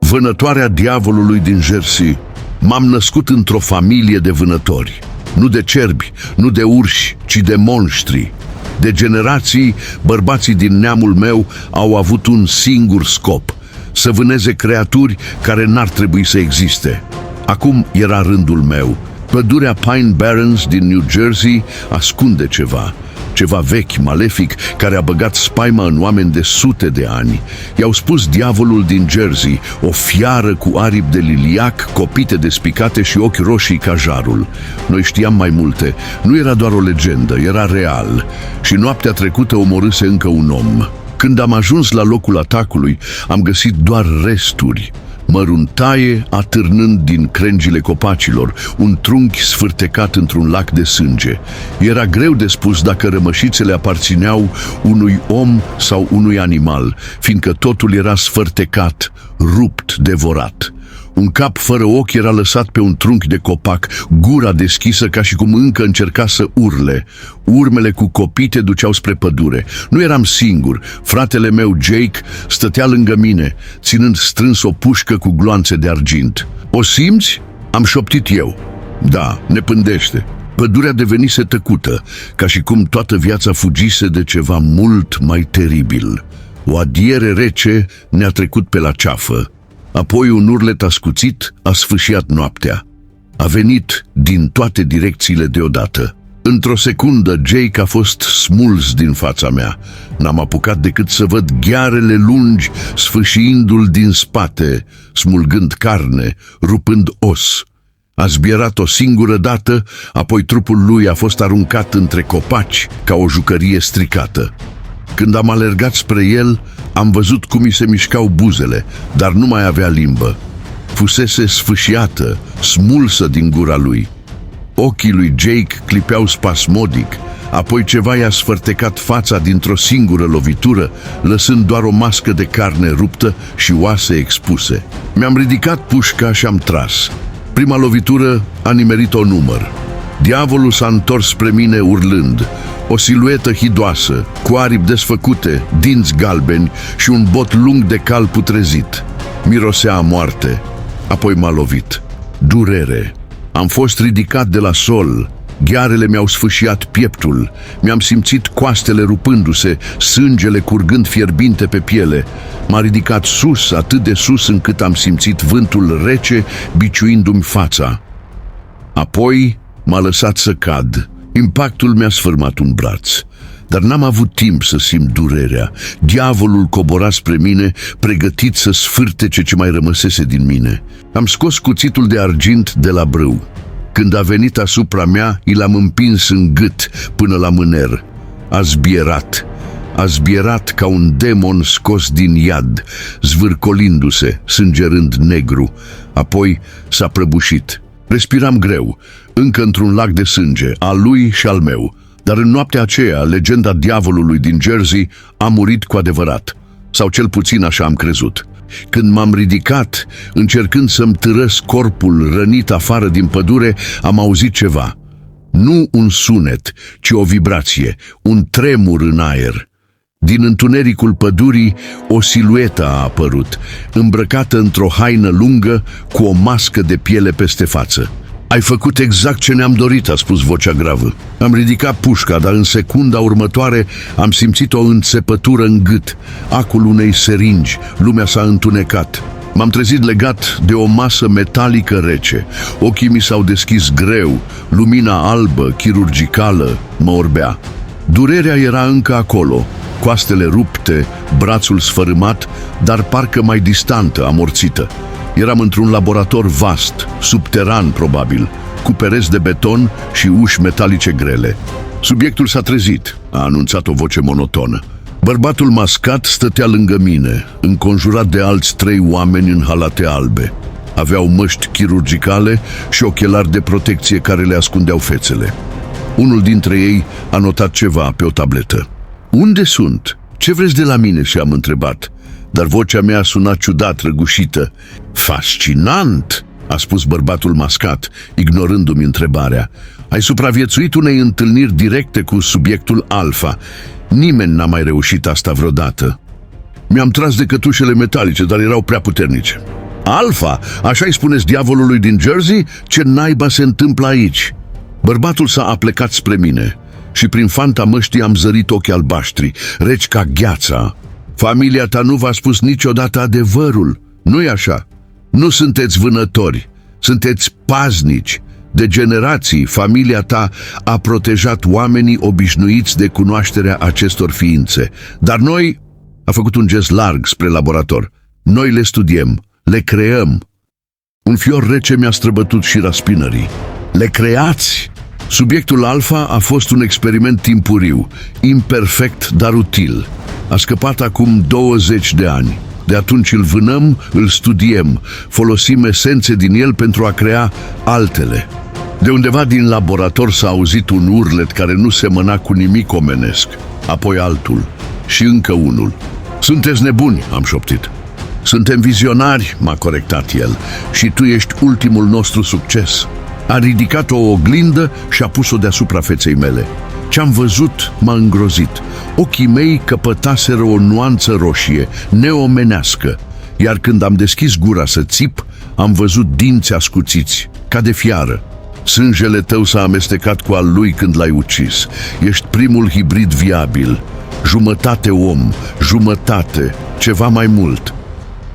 Vânătoarea diavolului din Jersey. M-am născut într-o familie de vânători. Nu de cerbi, nu de urși, ci de monștri. De generații, bărbații din neamul meu au avut un singur scop: să vâneze creaturi care n-ar trebui să existe. Acum era rândul meu. Pădurea Pine Barrens din New Jersey ascunde ceva vechi, malefic, care a băgat spaima în oameni de sute de ani. I-au spus diavolul din Jersey, o fiară cu aripi de liliac, copite despicate și ochi roșii ca jarul. Noi știam mai multe. Nu era doar o legendă, era real. Și noaptea trecută omorâse încă un om. Când am ajuns la locul atacului, am găsit doar resturi. Măruntaie atârnând din crengile copacilor, un trunchi sfârtecat într-un lac de sânge. Era greu de spus dacă rămășițele aparțineau unui om sau unui animal, fiindcă totul era sfârtecat, rupt, devorat. Un cap fără ochi era lăsat pe un trunchi de copac, gura deschisă ca și cum încă încerca să urle. Urmele cu copite duceau spre pădure. Nu eram singur. Fratele meu, Jake, stătea lângă mine, ținând strâns o pușcă cu gloanțe de argint. "O simți?" am șoptit eu. "Da, ne pândește." Pădurea devenise tăcută, ca și cum toată viața fugise de ceva mult mai teribil. O adiere rece ne-a trecut pe la ceafă. Apoi un urlet ascuțit a sfâșiat noaptea. A venit din toate direcțiile deodată. Într-o secundă, Jake a fost smuls din fața mea. N-am apucat decât să văd ghearele lungi sfâșiindu-l din spate, smulgând carne, rupând os. A zbierat o singură dată, apoi trupul lui a fost aruncat între copaci ca o jucărie stricată. Când am alergat spre el, am văzut cum îi se mișcau buzele, dar nu mai avea limbă. Fusese sfâșiată, smulsă din gura lui. Ochii lui Jake clipeau spasmodic, apoi ceva i-a sfărtecat fața dintr-o singură lovitură, lăsând doar o mască de carne ruptă și oase expuse. Mi-am ridicat pușca și am tras. Prima lovitură a nimerit-o număr. Diavolul s-a întors spre mine urlând. O siluetă hidoasă, cu aripi desfăcute, dinți galbeni și un bot lung de cal putrezit. Mirosea a moarte. Apoi m-a lovit. Durere. Am fost ridicat de la sol. Ghearele mi-au sfâșiat pieptul. Mi-am simțit coastele rupându-se, sângele curgând fierbinte pe piele. M-a ridicat sus, atât de sus încât am simțit vântul rece biciuindu-mi fața. Apoi m-a lăsat să cad. Impactul mi-a sfârmat un braț, dar n-am avut timp să simt durerea. Diavolul cobora spre mine, pregătit să sfârtece ce mai rămăsese din mine. Am scos cuțitul de argint de la brâu. Când a venit asupra mea, i l-am împins în gât până la mâner. A zbierat ca un demon scos din iad, zvârcolindu-se, sângerând negru. Apoi s-a prăbușit. Respiram greu, încă într-un lac de sânge, al lui și al meu. Dar în noaptea aceea, legenda diavolului din Jersey a murit cu adevărat. Sau cel puțin așa am crezut. Când m-am ridicat, încercând să-mi târăsc corpul rănit afară din pădure, am auzit ceva. Nu un sunet, ci o vibrație, un tremur în aer. Din întunericul pădurii, o siluetă a apărut, îmbrăcată într-o haină lungă, cu o mască de piele peste față. "Ai făcut exact ce ne-am dorit," a spus vocea gravă. Am ridicat pușca, dar în secunda următoare am simțit o înțepătură în gât, acul unei seringi. Lumea s-a întunecat. M-am trezit legat de o masă metalică rece. Ochii mi s-au deschis greu, lumina albă, chirurgicală, mă orbea. Durerea era încă acolo, coastele rupte, brațul sfărâmat, dar parcă mai distantă, amorțită. Eram într-un laborator vast, subteran probabil, cu pereți de beton și uși metalice grele. "Subiectul s-a trezit," a anunțat o voce monotonă. Bărbatul mascat stătea lângă mine, înconjurat de alți 3 oameni în halate albe. Aveau măști chirurgicale și ochelari de protecție care le ascundeau fețele. Unul dintre ei a notat ceva pe o tabletă. "Unde sunt? Ce vreți de la mine?" și-am întrebat. Dar vocea mea suna ciudat, răgușită. "Fascinant!" a spus bărbatul mascat, ignorându-mi întrebarea. "Ai supraviețuit unei întâlniri directe cu subiectul alfa. Nimeni n-a mai reușit asta vreodată." Mi-am tras de cătușele metalice, dar erau prea puternice. Alfa, așa-i spuneți diavolului din Jersey? Ce naiba se întâmplă aici? Bărbatul s-a aplecat spre mine și prin fanta măștii am zărit ochii albaștri, reci ca gheața. Familia ta nu v-a spus niciodată adevărul, nu-i așa? Nu sunteți vânători, sunteți paznici. De generații, familia ta a protejat oamenii obișnuiți de cunoașterea acestor ființe. Dar noi, a făcut un gest larg spre laborator, noi le studiem, le creăm. Un fior rece mi-a străbătut și raspinării. Le creați? Subiectul Alfa a fost un experiment timpuriu, imperfect, dar util. A scăpat acum 20 de ani. De atunci îl vânăm, îl studiem, folosim esențe din el pentru a crea altele. De undeva din laborator s-a auzit un urlet care nu semăna cu nimic omenesc, apoi altul și încă unul. Sunteți nebuni, am șoptit. Suntem vizionari, m-a corectat el, și tu ești ultimul nostru succes. A ridicat o oglindă și a pus-o deasupra feței mele. Ce-am văzut m-a îngrozit. Ochii mei căpătaseră o nuanță roșie, neomenească, iar când am deschis gura să țip, am văzut dinți ascuțiți, ca de fiară. Sângele tău s-a amestecat cu al lui când l-ai ucis. Ești primul hibrid viabil. Jumătate om, jumătate, ceva mai mult.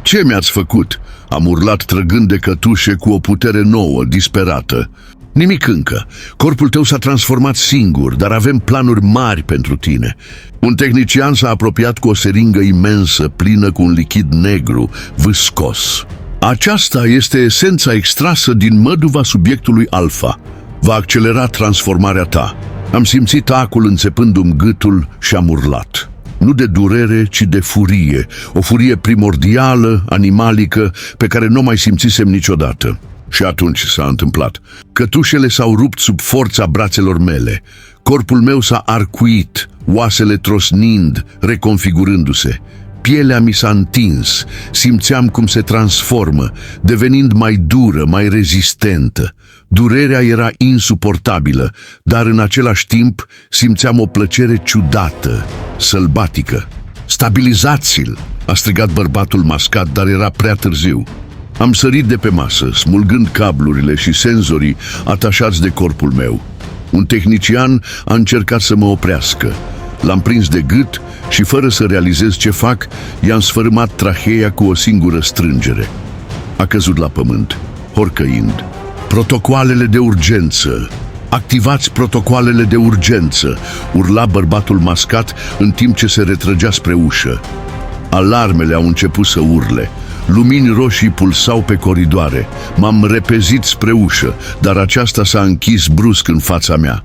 Ce mi-ați făcut? Am urlat trăgând de cătușe cu o putere nouă, disperată. Nimic încă. Corpul tău s-a transformat singur, dar avem planuri mari pentru tine. Un tehnician s-a apropiat cu o seringă imensă, plină cu un lichid negru, viscos. Aceasta este esența extrasă din măduva subiectului Alfa. Va accelera transformarea ta. Am simțit acul înțepându-mi gâtul și am urlat. Nu de durere, ci de furie. O furie primordială, animalică, pe care nu o mai simțisem niciodată. Și atunci s-a întâmplat. Cătușele s-au rupt sub forța brațelor mele. Corpul meu s-a arcuit, oasele trosnind, reconfigurându-se. Pielea mi s-a întins, simțeam cum se transformă, devenind mai dură, mai rezistentă. Durerea era insuportabilă, dar în același timp simțeam o plăcere ciudată, sălbatică. Stabilizați-l, a strigat bărbatul mascat, dar era prea târziu. Am sărit de pe masă, smulgând cablurile și senzorii atașați de corpul meu. Un tehnician a încercat să mă oprească. L-am prins de gât și, fără să realizez ce fac, i-am sfărâmat traheea cu o singură strângere. A căzut la pământ, horcăind. Protocoalele de urgență! Activați protocoalele de urgență! Urla bărbatul mascat în timp ce se retrăgea spre ușă. Alarmele au început să urle. Lumini roșii pulsau pe coridoare. M-am repezit spre ușă, dar aceasta s-a închis brusc în fața mea.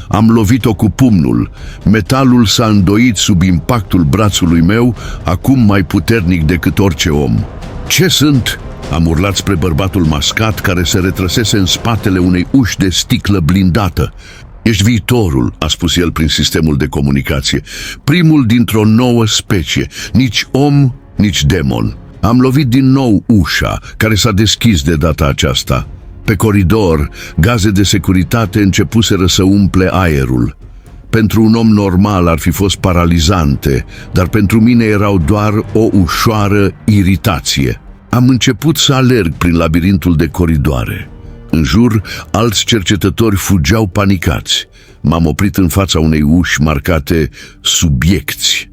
Am lovit-o cu pumnul. Metalul s-a îndoit sub impactul brațului meu, acum mai puternic decât orice om. Ce sunt? Am urlat spre bărbatul mascat care se retrăsese în spatele unei uși de sticlă blindată. Ești viitorul, a spus el prin sistemul de comunicație. Primul dintr-o nouă specie, nici om, nici demon. Am lovit din nou ușa, care s-a deschis de data aceasta. Pe coridor, gaze de securitate începuseră să umple aerul. Pentru un om normal ar fi fost paralizante, dar pentru mine erau doar o ușoară iritație. Am început să alerg prin labirintul de coridoare. În jur, alți cercetători fugeau panicați. M-am oprit în fața unei uși marcate subiecți.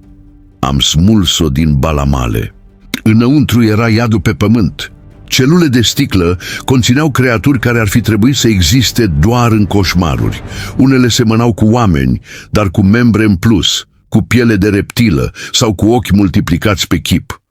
Am smuls-o din balamale. Înăuntru era iadul pe pământ. Celule de sticlă conțineau creaturi care ar fi trebuit să existe doar în coșmaruri. Unele semănau cu oameni, dar cu membre în plus, cu piele de reptilă sau cu ochi multiplicați pe chip.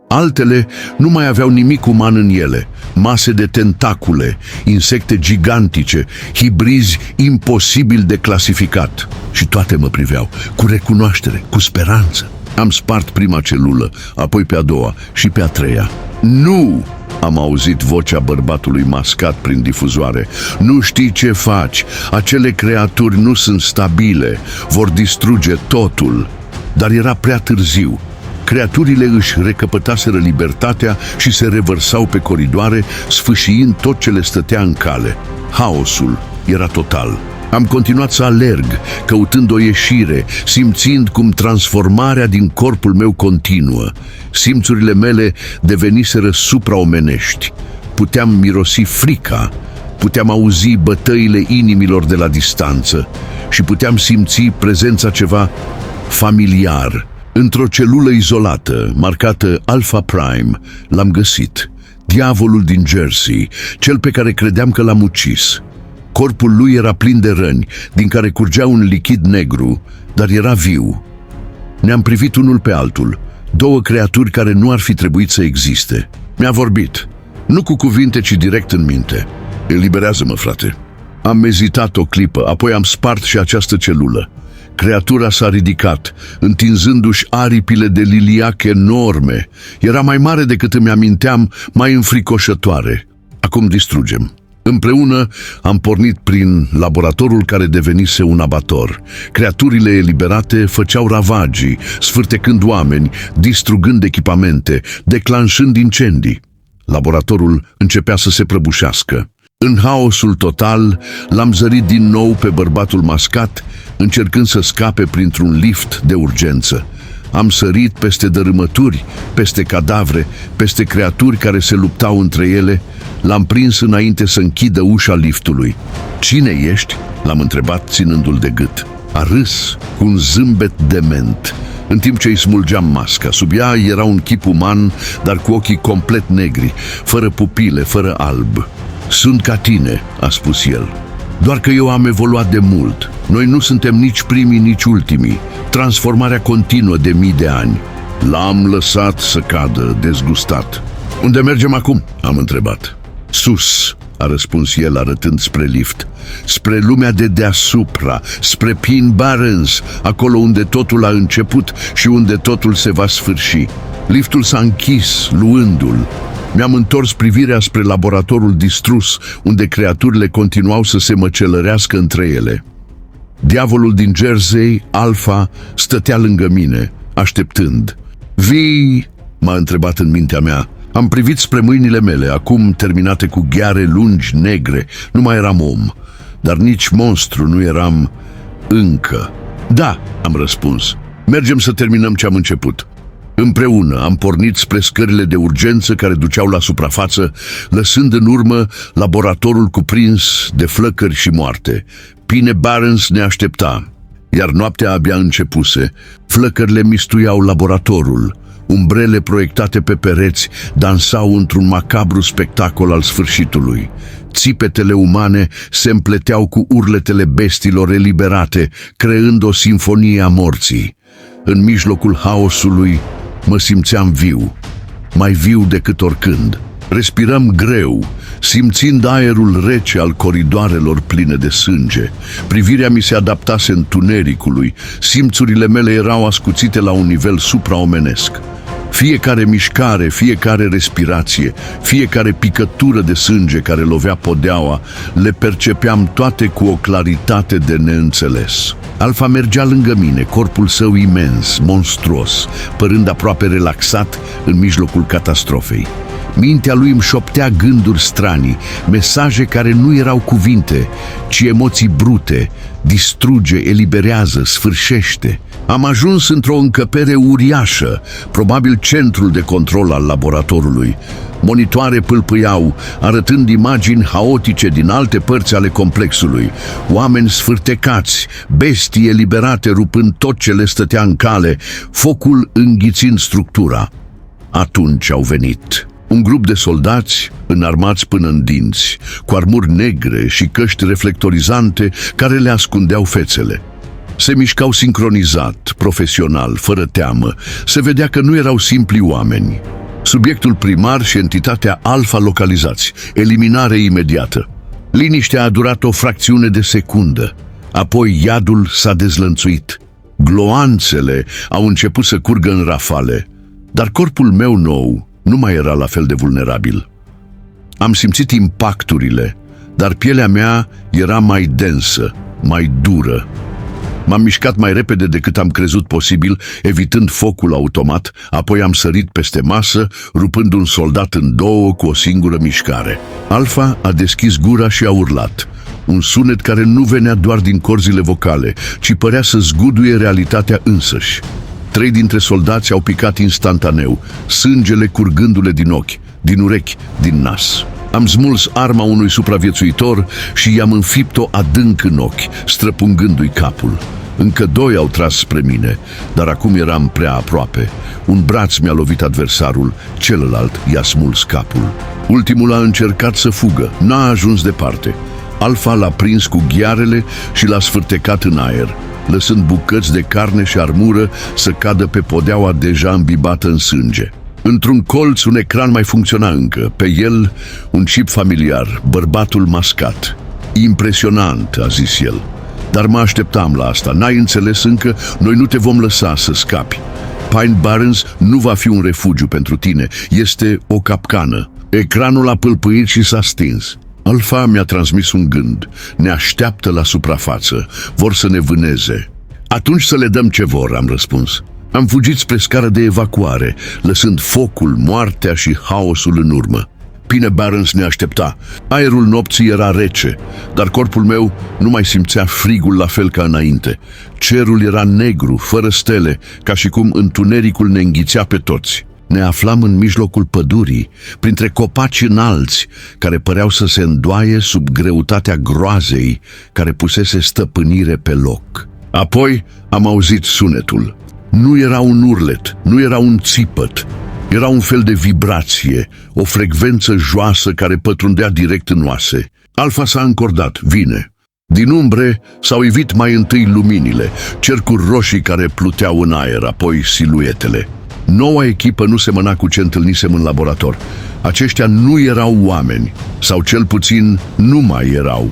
Altele nu mai aveau nimic uman în ele, mase de tentacule, insecte gigantice, hibrizi imposibil de clasificat. Și toate mă priveau, cu recunoaștere, cu speranță. Am spart prima celulă, apoi pe a doua și pe a treia. Nu! Am auzit vocea bărbatului mascat prin difuzoare. Nu știi ce faci, acele creaturi nu sunt stabile, vor distruge totul. Dar era prea târziu. Creaturile își recăpătaseră libertatea și se revărsau pe coridoare, sfâșiind tot ce le stătea în cale. Haosul era total. Am continuat să alerg, căutând o ieșire, simțind cum transformarea din corpul meu continuă. Simțurile mele deveniseră supraomenești. Puteam mirosi frica, puteam auzi bătăile inimilor de la distanță și puteam simți prezența ceva familiar. Într-o celulă izolată, marcată Alpha Prime, l-am găsit. Diavolul din Jersey, cel pe care credeam că l-am ucis. Corpul lui era plin de răni, din care curgea un lichid negru, dar era viu. Ne-am privit unul pe altul, două creaturi care nu ar fi trebuit să existe. Mi-a vorbit, nu cu cuvinte, ci direct în minte. Eliberează-mă, frate. Am ezitat o clipă, apoi am spart și această celulă. Creatura s-a ridicat, întinzându-și aripile de liliac enorme. Era mai mare decât îmi aminteam, mai înfricoșătoare. Acum distrugem. Împreună am pornit prin laboratorul care devenise un abator. Creaturile eliberate făceau ravagii, sfârtecând oameni, distrugând echipamente, declanșând incendii. Laboratorul începea să se prăbușească. În haosul total, l-am zărit din nou pe bărbatul mascat, încercând să scape printr-un lift de urgență. Am sărit peste dărâmături, peste cadavre, peste creaturi care se luptau între ele. L-am prins înainte să închidă ușa liftului. Cine ești? L-am întrebat ținându-l de gât. A râs cu un zâmbet dement, în timp ce îi smulgeam masca. Sub ea era un chip uman, dar cu ochii complet negri, fără pupile, fără alb. Sunt ca tine, a spus el. Doar că eu am evoluat de mult. Noi nu suntem nici primii, nici ultimii. Transformarea continuă de mii de ani. L-am lăsat să cadă, dezgustat. Unde mergem acum? Am întrebat. Sus, a răspuns el arătând spre lift. Spre lumea de deasupra, spre Pin Barrens, acolo unde totul a început și unde totul se va sfârși. Liftul s-a închis, luându-l. Mi-am întors privirea spre laboratorul distrus, unde creaturile continuau să se măcelărească între ele. Diavolul din Jersey, Alpha, stătea lângă mine, așteptând. Vii? M-a întrebat în mintea mea. Am privit spre mâinile mele, acum terminate cu gheare lungi, negre. Nu mai eram om, dar nici monstru nu eram încă. Da, am răspuns. Mergem să terminăm ce am început. Împreună am pornit spre scările de urgență care duceau la suprafață, lăsând în urmă laboratorul cuprins de flăcări și moarte. Pine Barrens ne aștepta, iar noaptea abia începuse. Flăcările mistuiau laboratorul. Umbrele proiectate pe pereți dansau într-un macabru spectacol al sfârșitului. Țipetele umane se împleteau cu urletele bestiilor eliberate, creând o simfonie a morții. În mijlocul haosului mă simțeam viu, mai viu decât oricând. Respiram greu, simțind aerul rece al coridoarelor pline de sânge. Privirea mi se adaptase întunericului, simțurile mele erau ascuțite la un nivel supraomenesc. Fiecare mișcare, fiecare respirație, fiecare picătură de sânge care lovea podeaua, le percepeam toate cu o claritate de neînțeles. Alpha mergea lângă mine, corpul său imens, monstruos, părând aproape relaxat în mijlocul catastrofei. Mintea lui îmi șoptea gânduri stranii, mesaje care nu erau cuvinte, ci emoții brute: distruge, eliberează, sfârșește. Am ajuns într-o încăpere uriașă, probabil centrul de control al laboratorului. Monitoare pâlpâiau, arătând imagini haotice din alte părți ale complexului. Oameni sfârtecați, bestii eliberate rupând tot ce le stătea în cale, focul înghițind structura. Atunci au venit un grup de soldați înarmați până în dinți, cu armuri negre și căști reflectorizante care le ascundeau fețele. Se mișcau sincronizat, profesional, fără teamă. Se vedea că nu erau simpli oameni. Subiectul primar și entitatea Alpha localizați. Eliminare imediată. Liniștea a durat o fracțiune de secundă. Apoi iadul s-a dezlănțuit. Gloanțele au început să curgă în rafale. Dar corpul meu nou nu mai era la fel de vulnerabil. Am simțit impacturile, dar pielea mea era mai densă, mai dură. M-am mișcat mai repede decât am crezut posibil, evitând focul automat, apoi am sărit peste masă, rupând un soldat în două cu o singură mișcare. Alpha a deschis gura și a urlat. Un sunet care nu venea doar din corzile vocale, ci părea să zguduie realitatea însăși. 3 dintre soldați au picat instantaneu, sângele curgându-le din ochi, din urechi, din nas. Am smuls arma unui supraviețuitor și i-am înfipt-o adânc în ochi, străpungându-i capul. Încă 2 au tras spre mine, dar acum eram prea aproape. Un braț mi-a lovit adversarul, celălalt i-a smuls capul. Ultimul a încercat să fugă, n-a ajuns departe. Alfa l-a prins cu ghearele și l-a sfârtecat în aer, lăsând bucăți de carne și armură să cadă pe podeaua deja îmbibată în sânge. Într-un colț, un ecran mai funcționa încă. Pe el, un chip familiar, bărbatul mascat. Impresionant, a zis el. Dar mă așteptam la asta. N-ai înțeles încă? Noi nu te vom lăsa să scapi. Pine Barrens nu va fi un refugiu pentru tine. Este o capcană. Ecranul a pâlpâit și s-a stins. Alfa mi-a transmis un gând. Ne așteaptă la suprafață. Vor să ne vâneze. Atunci să le dăm ce vor, am răspuns. Am fugit spre scară de evacuare, lăsând focul, moartea și haosul în urmă. Pine Barrens ne aștepta. Aerul nopții era rece, dar corpul meu nu mai simțea frigul la fel ca înainte. Cerul era negru, fără stele, ca și cum întunericul ne înghițea pe toți. Ne aflam în mijlocul pădurii, printre copaci înalți, care păreau să se îndoaie sub greutatea groazei care pusese stăpânire pe loc. Apoi am auzit sunetul. Nu era un urlet, nu era un țipăt, era un fel de vibrație, o frecvență joasă care pătrundea direct în oase. Alfa s-a încordat, vine. Din umbre s-au ivit mai întâi luminile, cercuri roșii care pluteau în aer, apoi siluetele. Noua echipă nu semăna cu ce întâlnisem în laborator. Aceștia nu erau oameni, sau cel puțin nu mai erau.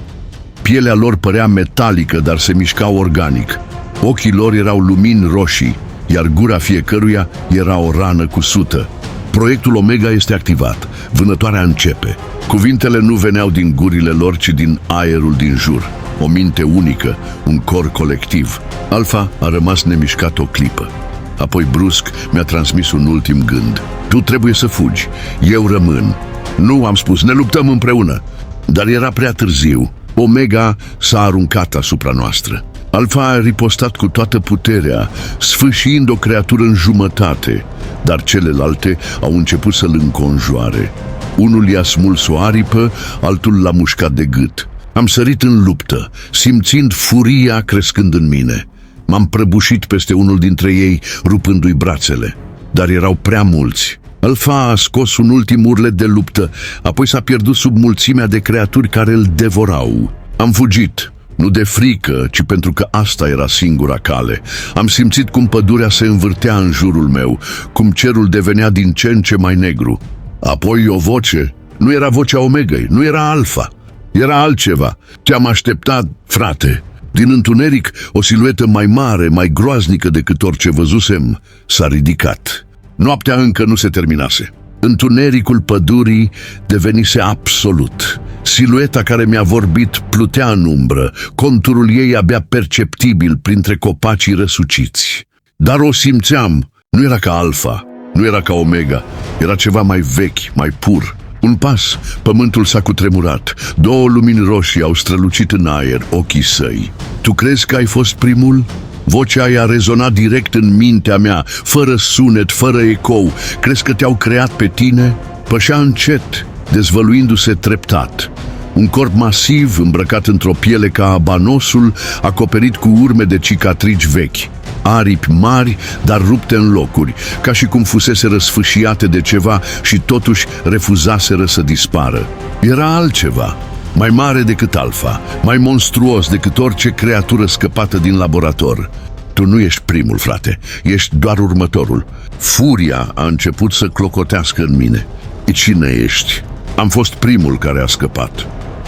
Pielea lor părea metalică, dar se mișca organic. Ochii lor erau lumini roșii, iar gura fiecăruia era o rană cusută. Proiectul Omega este activat. Vânătoarea începe. Cuvintele nu veneau din gurile lor, ci din aerul din jur. O minte unică, un cor colectiv. Alfa a rămas nemișcat o clipă. Apoi, brusc, mi-a transmis un ultim gând. Tu trebuie să fugi. Eu rămân. Nu, am spus, ne luptăm împreună. Dar era prea târziu. Omega s-a aruncat asupra noastră. Alfa a ripostat cu toată puterea, sfâșiind o creatură în jumătate, dar celelalte au început să-l înconjoare. Unul i-a smuls o aripă, altul l-a mușcat de gât. Am sărit în luptă, simțind furia crescând în mine. M-am prăbușit peste unul dintre ei, rupându-i brațele. Dar erau prea mulți. Alfa a scos un ultim urlet de luptă, apoi s-a pierdut sub mulțimea de creaturi care îl devorau. Am fugit. Nu de frică, ci pentru că asta era singura cale. Am simțit cum pădurea se învârtea în jurul meu, cum cerul devenea din ce în ce mai negru. Apoi o voce. Nu era vocea Omegăi, nu era Alfa. Era altceva. Te-am așteptat, frate. Din întuneric, o siluetă mai mare, mai groaznică decât orice văzusem, s-a ridicat. Noaptea încă nu se terminase. Întunericul pădurii devenise absolut. Silueta care mi-a vorbit plutea în umbră, conturul ei abia perceptibil printre copacii răsuciți. Dar o simțeam, nu era ca Alfa, nu era ca Omega, era ceva mai vechi, mai pur. Un pas, pământul s-a cutremurat, 2 lumini roșii au strălucit în aer ochii săi. Tu crezi că ai fost primul? Vocea aia rezona direct în mintea mea, fără sunet, fără ecou. Crezi că te-au creat pe tine? Pășea încet, dezvăluindu-se treptat. Un corp masiv, îmbrăcat într-o piele ca abanosul, acoperit cu urme de cicatrici vechi. Aripi mari, dar rupte în locuri, ca și cum fusese răsfâșiate de ceva și totuși refuzaseră să dispară. Era altceva, mai mare decât Alfa, mai monstruos decât orice creatură scăpată din laborator. Tu nu ești primul, frate, ești doar următorul. Furia a început să clocotească în mine. Cine ești? Am fost primul care a scăpat.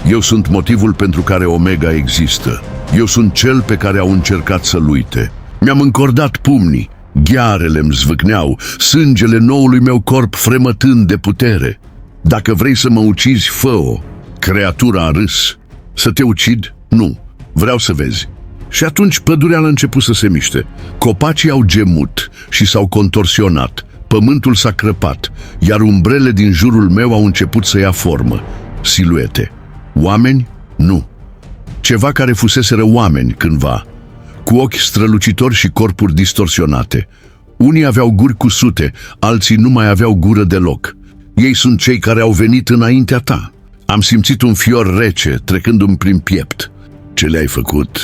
Eu sunt motivul pentru care Omega există. Eu sunt cel pe care au încercat să-l uite. Mi-am încordat pumnii, ghearele îmi zvâcneau, sângele noului meu corp fremătând de putere. Dacă vrei să mă ucizi, fă-o. Creatura a râs. Să te ucid? Nu. Vreau să vezi. Și atunci pădurea a început să se miște. Copacii au gemut și s-au contorsionat. Pământul s-a crăpat, iar umbrele din jurul meu au început să ia formă. Siluete. Oameni? Nu. Ceva care fuseseră oameni cândva, cu ochi strălucitori și corpuri distorsionate. Unii aveau guri cusute, alții nu mai aveau gură deloc. Ei sunt cei care au venit înaintea ta. Am simțit un fior rece trecându-mi prin piept. Ce le-ai făcut?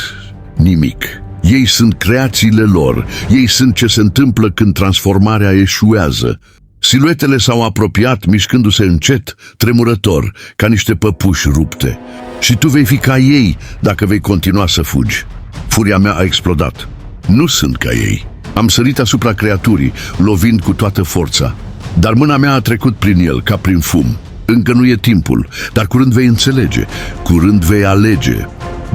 Nimic. Ei sunt creațiile lor. Ei sunt ce se întâmplă când transformarea eșuează. Siluetele s-au apropiat, mișcându-se încet, tremurător, ca niște păpuși rupte. Și tu vei fi ca ei dacă vei continua să fugi. Furia mea a explodat. Nu sunt ca ei. Am sărit asupra creaturii, lovind cu toată forța. Dar mâna mea a trecut prin el, ca prin fum. Încă nu e timpul, dar curând vei înțelege, curând vei alege.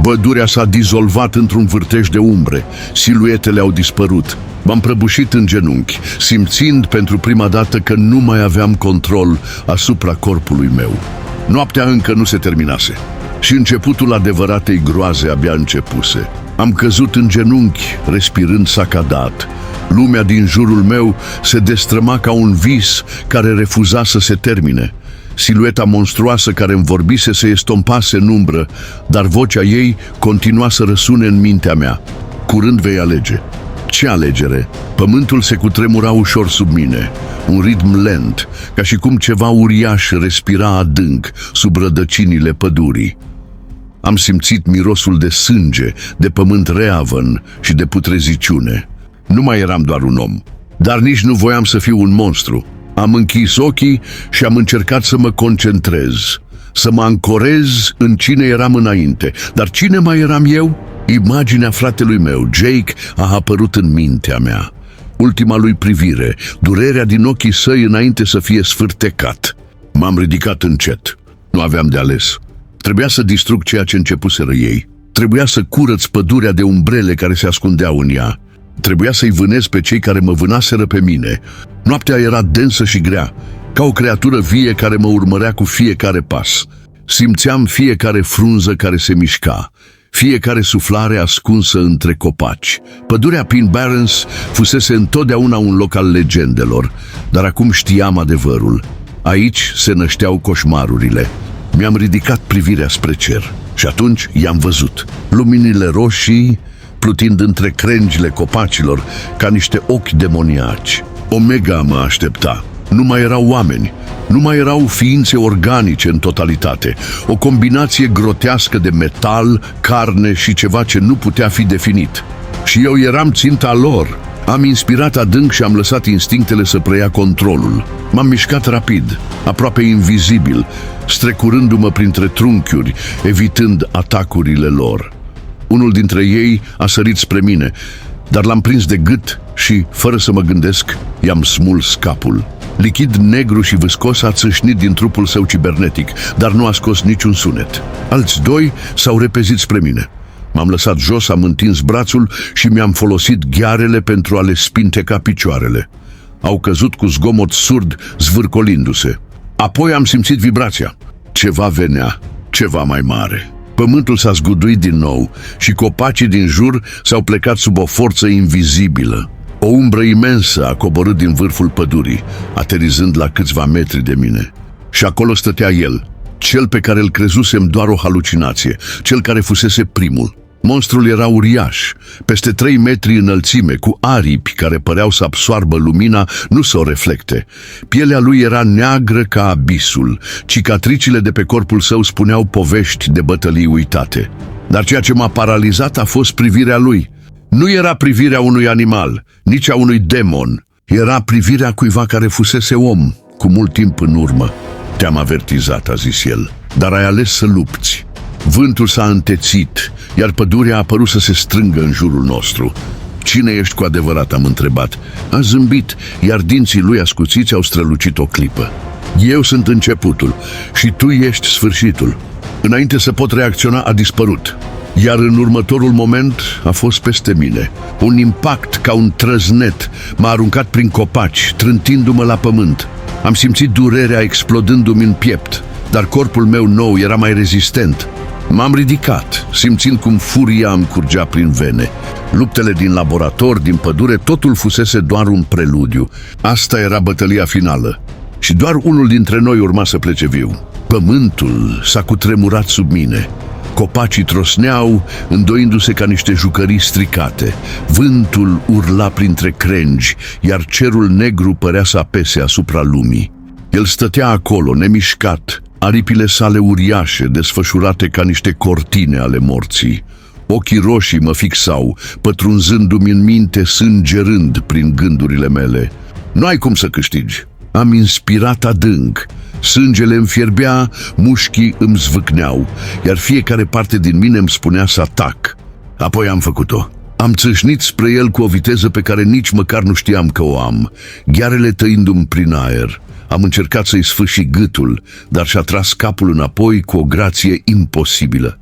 Pădurea s-a dizolvat într-un vârtej de umbre, siluetele au dispărut. M-am prăbușit în genunchi, simțind pentru prima dată că nu mai aveam control asupra corpului meu. Noaptea încă nu se terminase și începutul adevăratei groaze abia începuse. Am căzut în genunchi, respirând sacadat. Lumea din jurul meu se destrăma ca un vis care refuza să se termine. Silueta monstruoasă care îmi vorbise se estompase în umbră, dar vocea ei continua să răsune în mintea mea. Curând vei alege. Ce alegere? Pământul se cutremura ușor sub mine, un ritm lent, ca și cum ceva uriaș respira adânc sub rădăcinile pădurii. Am simțit mirosul de sânge, de pământ reavăn și de putreziciune. Nu mai eram doar un om, dar nici nu voiam să fiu un monstru. Am închis ochii și am încercat să mă concentrez, să mă ancorez în cine eram înainte. Dar cine mai eram eu? Imaginea fratelui meu, Jake, a apărut în mintea mea. Ultima lui privire, durerea din ochii săi înainte să fie sfârtecat. M-am ridicat încet. Nu aveam de ales. Trebuia să distrug ceea ce începuseră ei. Trebuia să curăț pădurea de umbrele care se ascundeau în ea. Trebuia să-i vânez pe cei care mă vânaseră pe mine. Noaptea era densă și grea, ca o creatură vie care mă urmărea cu fiecare pas. Simțeam fiecare frunză care se mișca, fiecare suflare ascunsă între copaci. Pădurea Pine Barrens fusese întotdeauna un loc al legendelor, dar acum știam adevărul. Aici se nășteau coșmarurile. Mi-am ridicat privirea spre cer și atunci i-am văzut. Luminile roșii plutind între crengile copacilor ca niște ochi demoniaci. Omega mă aștepta. Nu mai erau oameni, nu mai erau ființe organice în totalitate. O combinație grotească de metal, carne și ceva ce nu putea fi definit. Și eu eram ținta lor. Am inspirat adânc și am lăsat instinctele să preia controlul. M-am mișcat rapid, aproape invizibil, strecurându-mă printre trunchiuri, evitând atacurile lor. Unul dintre ei a sărit spre mine, dar l-am prins de gât și, fără să mă gândesc, i-am smuls capul. Lichid negru și viscos a țâșnit din trupul său cibernetic, dar nu a scos niciun sunet. Alți doi s-au repezit spre mine. M-am lăsat jos, am întins brațul și mi-am folosit ghearele pentru a le spinteca picioarele. Au căzut cu zgomot surd, zvârcolindu-se. Apoi am simțit vibrația. Ceva venea, ceva mai mare. Pământul s-a zguduit din nou și copacii din jur s-au plecat sub o forță invizibilă. O umbră imensă a coborât din vârful pădurii, aterizând la câțiva metri de mine. Și acolo stătea el, cel pe care îl crezusem doar o halucinație, cel care fusese primul. Monstrul era uriaș, peste 3 metri înălțime, cu aripi care păreau să absoarbă lumina, nu să o reflecte. Pielea lui era neagră ca abisul, cicatricile de pe corpul său spuneau povești de bătălii uitate. Dar ceea ce m-a paralizat a fost privirea lui. Nu era privirea unui animal, nici a unui demon. Era privirea cuiva care fusese om, cu mult timp în urmă. Te-am avertizat, a zis el, dar ai ales să lupți. Vântul s-a întețit, iar pădurea a apărut să se strângă în jurul nostru. Cine ești cu adevărat, am întrebat. A zâmbit, iar dinții lui ascuțiți au strălucit o clipă. Eu sunt începutul și tu ești sfârșitul. Înainte să pot reacționa, a dispărut. Iar în următorul moment a fost peste mine. Un impact ca un trăznet m-a aruncat prin copaci, trântindu-mă la pământ. Am simțit durerea explodându-mi în piept, dar corpul meu nou era mai rezistent. M-am ridicat, simțind cum furia îmi curgea prin vene. Luptele din laborator, din pădure, totul fusese doar un preludiu. Asta era bătălia finală. Și doar unul dintre noi urma să plece viu. Pământul s-a cutremurat sub mine. Copacii trosneau, îndoindu-se ca niște jucării stricate. Vântul urla printre crengi, iar cerul negru părea să apese asupra lumii. El stătea acolo, nemișcat, aripile sale uriașe, desfășurate ca niște cortine ale morții. Ochii roșii mă fixau, pătrunzându-mi în minte, sângerând prin gândurile mele. Nu ai cum să câștigi. Am inspirat adânc. Sângele îmi fierbea, mușchii îmi zvâcneau, iar fiecare parte din mine îmi spunea să atac. Apoi am făcut-o. Am țâșnit spre el cu o viteză pe care nici măcar nu știam că o am, ghearele tăindu-mi prin aer. Am încercat să-i sfâșii gâtul, dar și-a tras capul înapoi cu o grație imposibilă.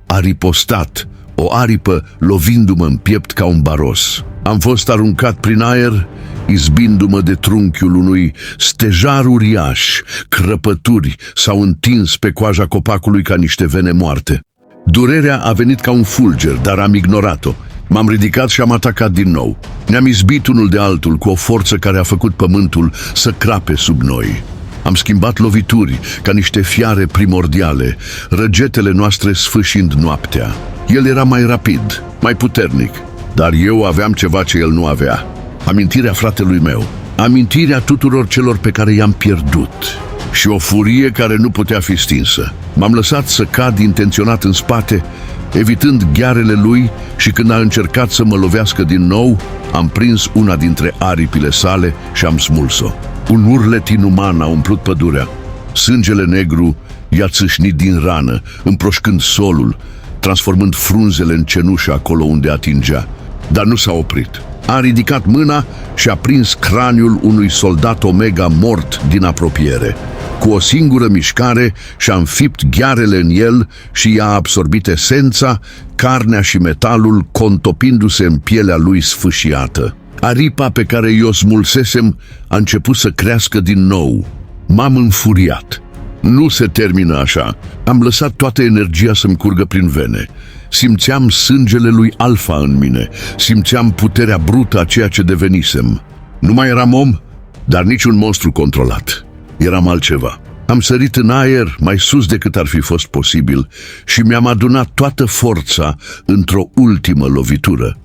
A ripostat, o aripă lovindu-mă în piept ca un baros. Am fost aruncat prin aer, izbindu-mă de trunchiul unui stejar uriaș. Crăpături s-au întins pe coaja copacului ca niște vene moarte. Durerea a venit ca un fulger, dar am ignorat-o. M-am ridicat și am atacat din nou. Ne-am izbit unul de altul cu o forță care a făcut pământul să crape sub noi. Am schimbat lovituri ca niște fiare primordiale, răgetele noastre sfâșind noaptea. El era mai rapid, mai puternic, dar eu aveam ceva ce el nu avea. Amintirea fratelui meu, amintirea tuturor celor pe care i-am pierdut și o furie care nu putea fi stinsă. M-am lăsat să cad intenționat în spate, evitând ghearele lui, și când a încercat să mă lovească din nou, am prins una dintre aripile sale și am smuls-o. Un urlet inuman a umplut pădurea. Sângele negru i-a țâșnit din rană, împroșcând solul, transformând frunzele în cenușă acolo unde atingea. Dar nu s-a oprit. A ridicat mâna și a prins craniul unui soldat Omega mort din apropiere. Cu o singură mișcare și-a înfipt ghearele în el și i-a absorbit esența, carnea și metalul, contopindu-se în pielea lui sfâșiată. Aripa pe care i-o smulsesem a început să crească din nou. M-am înfuriat. Nu se termină așa. Am lăsat toată energia să-mi curgă prin vene. Simțeam sângele lui Alfa în mine. Simțeam puterea brută a ceea ce devenisem. Nu mai eram om, dar nici un monstru controlat. Eram altceva. Am sărit în aer mai sus decât ar fi fost posibil și mi-am adunat toată forța într-o ultimă lovitură.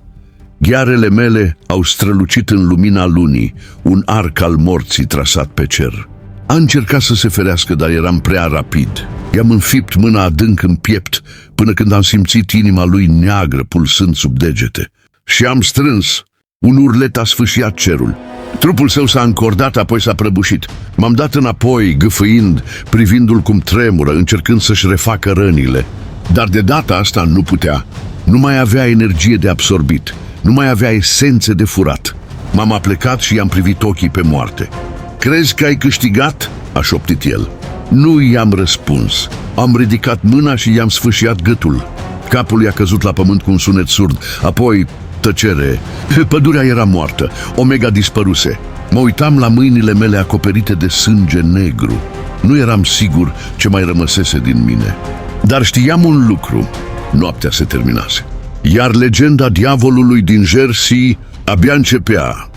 Ghearele mele au strălucit în lumina lunii, un arc al morții trasat pe cer. A încercat să se ferească, dar eram prea rapid. I-am înfipt mâna adânc în piept până când am simțit inima lui neagră pulsând sub degete. Și am strâns. Un urlet a sfâșiat cerul. Trupul său s-a încordat, apoi s-a prăbușit. M-am dat înapoi, gâfâind, privindu-l cum tremură, încercând să-și refacă rănile. Dar de data asta nu putea. Nu mai avea energie de absorbit. Nu mai avea esențe de furat. M-am aplecat și i-am privit ochii pe moarte. Crezi că ai câștigat?" a șoptit el. Nu i-am răspuns. Am ridicat mâna și i-am sfâșiat gâtul. Capul i-a căzut la pământ cu un sunet surd. Apoi, tăcere. Pădurea era moartă. Omega dispăruse. Mă uitam la mâinile mele acoperite de sânge negru. Nu eram sigur ce mai rămăsese din mine. Dar știam un lucru. Noaptea se terminase. Iar legenda diavolului din Jersey abia începea.